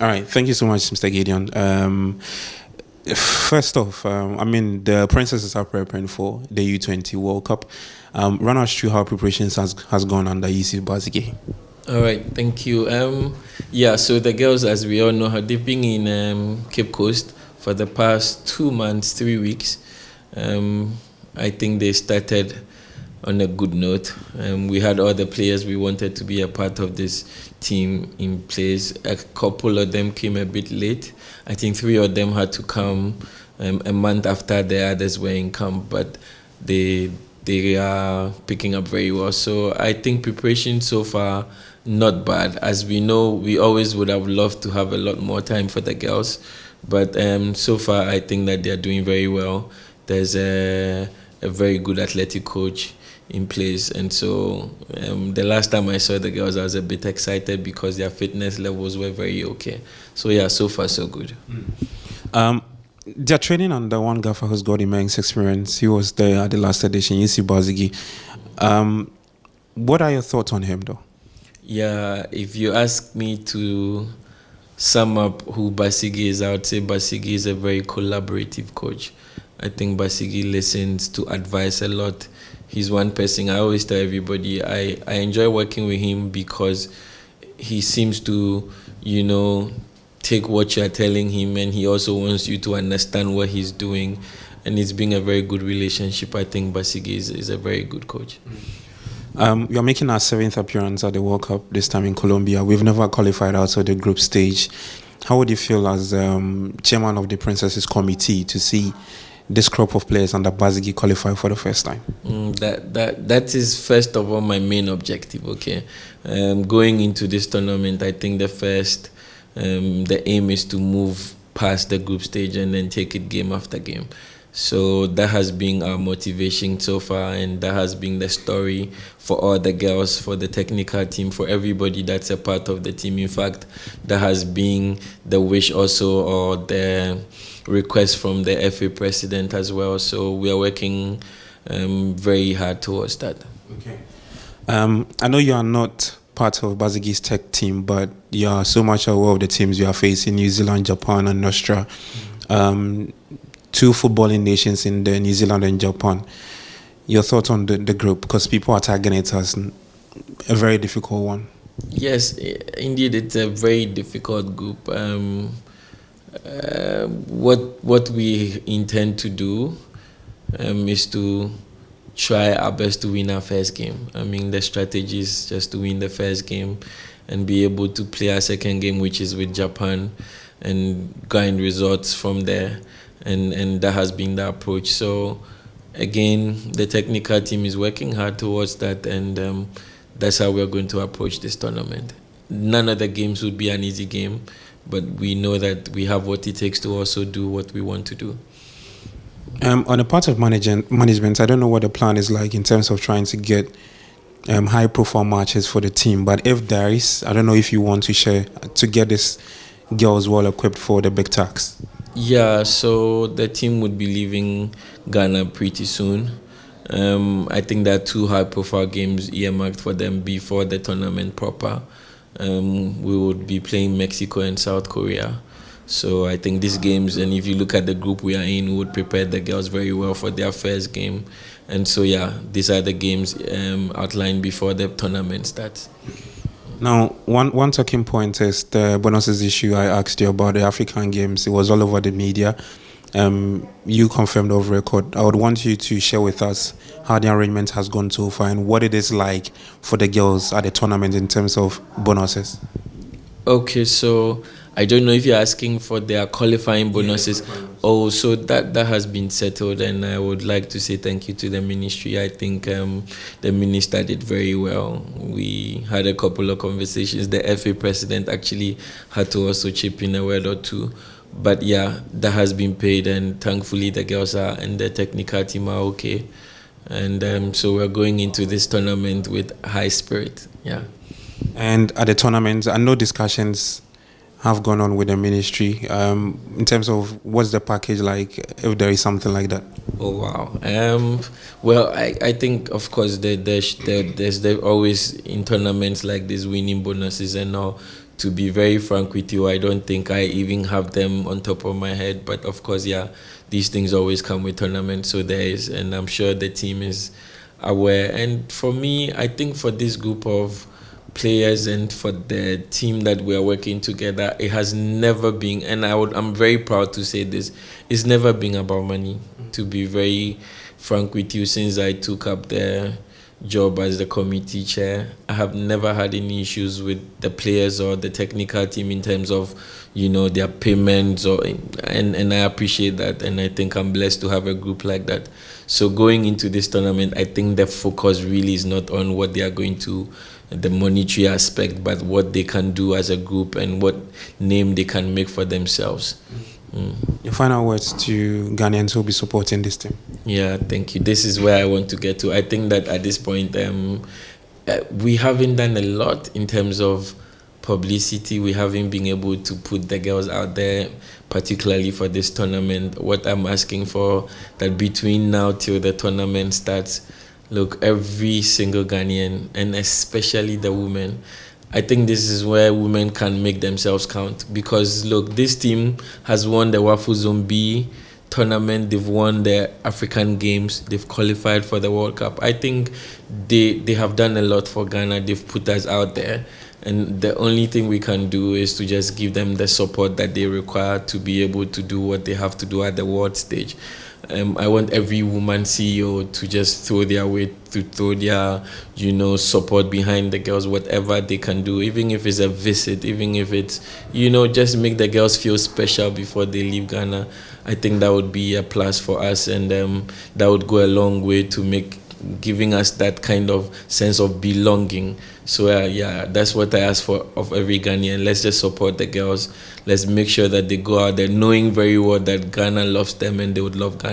All right, thank you so much, Mr. Gideon. First off, the Princesses are preparing for the U20 World Cup. Run us through how preparations has gone under EC Basigi. All right, thank you. Yeah, so the girls, as we all know, they've been in Cape Coast for the past 2 months, 3 weeks. I think they started on a good note. We had all the players we wanted to be a part of this team in place. A couple of them came a bit late. I think 3 of them had to come a month after the others were in camp, but they are picking up very well. So I think preparation so far not bad. As we know, we always would have loved to have a lot more time for the girls, but so far I think that they are doing very well. There's a very good athletic coach in place, and so the last time I saw the girls, I was a bit excited because their fitness levels were very okay. So yeah, so far so good. They're training under one gaffer who's got immense experience. He was there at the last edition, EC Basigi. What are your thoughts on him, though? Yeah, if you ask me to sum up who Basigi is, I would say Basigi is a very collaborative coach. I think Basigi listens to advice a lot. He's one person, I always tell everybody, I enjoy working with him because he seems to, take what you're telling him, and he also wants you to understand what he's doing. And it's been a very good relationship. I think Basigi is a very good coach. You're making our 7th appearance at the World Cup, this time in Colombia. We've never qualified outside the group stage. How would you feel as chairman of the Princesses Committee to see this crop of players under Basigi qualify for the first time? That is first of all my main objective. Okay, going into this tournament, I think the aim is to move past the group stage and then take it game after game. So that has been our motivation so far, and that has been the story for all the girls, for the technical team, for everybody that's a part of the team. In fact, that has been the wish also, or the request from the FA president as well. So we are working very hard towards that. Okay. I know you are not part of Bazigi's tech team, but you are so much aware of the teams you are facing: New Zealand, Japan, and Australia. 2 footballing nations in the New Zealand and Japan. Your thoughts on the group, because people are tagging it as a very difficult one. Yes, indeed, it's a very difficult group. What we intend to do is to try our best to win our first game. I mean, the strategy is just to win the first game and be able to play our second game, which is with Japan, and grind results from there. And that has been the approach. So again, the technical team is working hard towards that, and that's how we're going to approach this tournament. None of the games would be an easy game, but we know that we have what it takes to also do what we want to do. On the part of management, I don't know what the plan is like in terms of trying to get high-profile matches for the team. But if there is, I don't know if you want to share to get this girls well equipped for the big task. Yeah, so the team would be leaving Ghana pretty soon. I think there are 2 high-profile games earmarked for them before the tournament proper. We would be playing Mexico and South Korea. So I think these games, and if you look at the group we are in, we would prepare the girls very well for their first game. And so, yeah, these are the games outlined before the tournament starts. Now, one talking point is the bonuses issue I asked you about the African Games. It was all over the media. You confirmed off record. I would want you to share with us how the arrangement has gone so far and what it is like for the girls at the tournament in terms of bonuses. Okay, so I don't know if you're asking for their qualifying bonuses. Oh, so that has been settled, and I would like to say thank you to the ministry. I think the minister did very well. We had a couple of conversations. The FA president actually had to also chip in a word or two. But yeah, that has been paid, and thankfully the girls and the technical team are okay. And so we're going into this tournament with high spirit. Yeah. And at the tournament, I know discussions have gone on with the ministry in terms of what's the package like, if there is something like that. Oh wow. Well, I think of course there's always in tournaments like this winning bonuses and all To be very frank with you, I don't think I even have them on top of my head. But of course, yeah, these things always come with tournaments. So there is, and I'm sure the team is aware. And for me, I think for this group of players and for the team that we are working together, it has never been, and I'm very proud to say this, it's never been about money. To be very frank with you, since I took up the job as the committee chair, I have never had any issues with the players or the technical team in terms of, their payments and I appreciate that, and I think I'm blessed to have a group like that. So going into this tournament, I think the focus really is not on what they are going to, the monetary aspect, but what they can do as a group and what name they can make for themselves. Your final words to Ghanaians who will be supporting this team. Yeah, thank you. This is where I want to get to. I think that at this point, we haven't done a lot in terms of publicity. We haven't been able to put the girls out there, particularly for this tournament. What I'm asking for, that between now till the tournament starts, look, every single Ghanaian, and especially the women, I think this is where women can make themselves count, because look, this team has won the Wafu Zone B tournament, they've won the African Games, they've qualified for the World Cup. I think they have done a lot for Ghana. They've put us out there, and the only thing we can do is to just give them the support that they require to be able to do what they have to do at the world stage. I want every woman CEO to just throw their weight, to throw their, support behind the girls, whatever they can do, even if it's a visit, even if it's, just make the girls feel special before they leave Ghana. I think that would be a plus for us, and that would go a long way to giving us that kind of sense of belonging. So yeah, that's what I ask for of every Ghanaian. Let's just support the girls. Let's make sure that they go out there knowing very well that Ghana loves them and they would love Ghana.